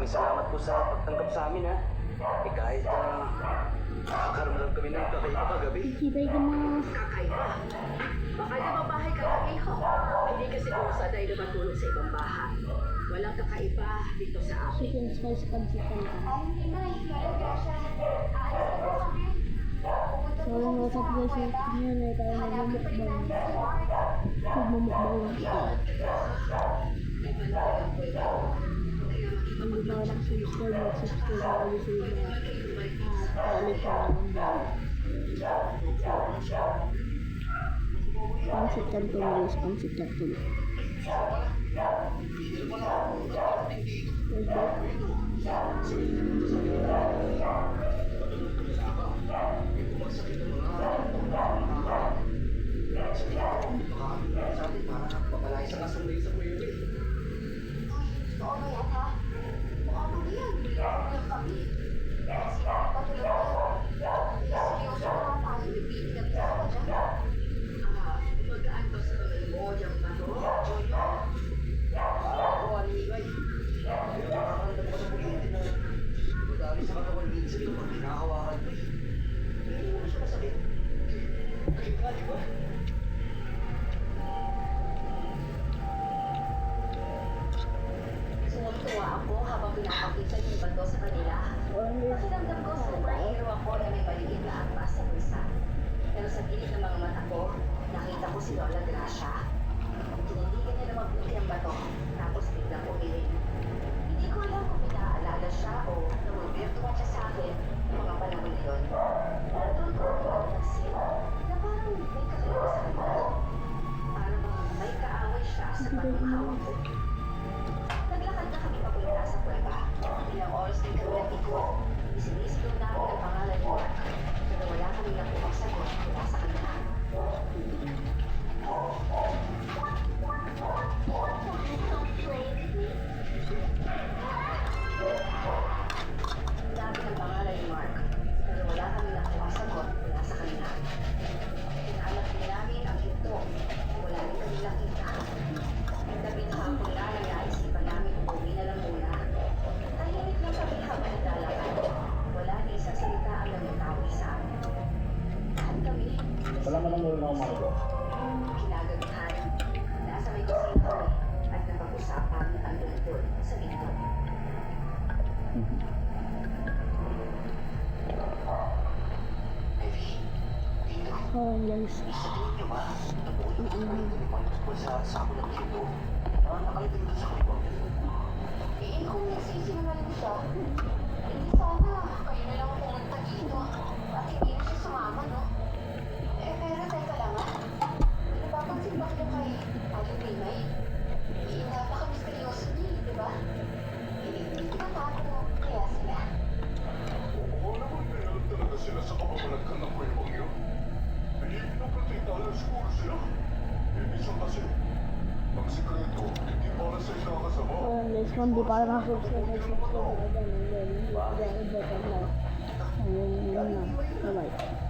maraming salamat po sa pagtanggap sa amin ha. Eh kahit nakakaroon lang kami ng kakaiba kagabi. Hintay ka mo. Kakaiba. Baka naman bahay ka lang iho. Hindi kasi kung saan ay namatulog sa ibang bahay. Walang kakaiba dito sa amin. Chicken spice pansitan ka. So, what's up guys? Ngayon ay tayo magmumukbang. Magmumukbang lang ito. Kung di pa ako nakasubscribe, mag-subscribe na kayo sa iba. At ulit pa lang ang bago. Pansit canton guys, pansit canton. Magaan to sa mo, yung bato, joyo. Oo, anyway. Madami sa katawan minsan ito pag hinahawakan ko eh. Hindi mo siya masakit. Bakit nga, di ba? Sumutuwa ako habang pinapakita yung bato sa kanila. Pakiramdam ko superhero ako na may maliit na atpas sa bulsa. Pero sa gilid ng mga mata ko, nakita ko si Lola Gracia. Tinindigan niya na mabuti ang bato, tapos biglang umiling. Hindi ko alam kung pinaalala siya o namumvirtuan siya sa akin ng mga panahon na yun. Pero doon ko napansin na parang may kakaiba sa kanya. Parang may kaaway siya sa pagmahawak ko. Naglakad na kami papunta sa kuweba. Ilang oras din kami nag-ikot. Isinisigaw namin ang pangalan ni Mark. Pero wala kami nakuha sagot mula sa kanya. Namin ang pangalan ni Mark. Pero wala kami nakuha sagot mula sa kanya. Pinaalat din namin ang hinto. Wala rin kami nakita. Gabi ng hapon na naisipan namin umuwi na lang muna. Tahimik lang kami habang naglalakad. Wala din isang salita ang nangyatawi sa amin. Lahat kami, Wala man lang ulit ako makagawa. kinagagahan. Nasa may kusina kami at napag-usapan ang tungkol sa ito. Oh guys. Sa tingin niyo ba? Nabuhay ko sa kayo ni Mark tungkol sa sako ng kilo. Nakalitin ko sa kalibang yun. Kung nagsisinungaling siya, hindi sana kayo na lang pumunta dito. At hindi na siya sumama, no? Pero teka lang napapansin ba kayo kay Ate Pinay? Napaka-misteryoso niya, di ba? Tinatago kaya sila. Oo naman, may alam talaga sila sa kapabalagkan ng kuwebang yun. Hindi pinaprotektahan siguro sila. Minsan kasi, ang sikreto, hindi para sa isang kasama. Oh guys, kung di pa nakasubscribe, mag-subscribe na kayo. Ayun, yun na. Bye-bye.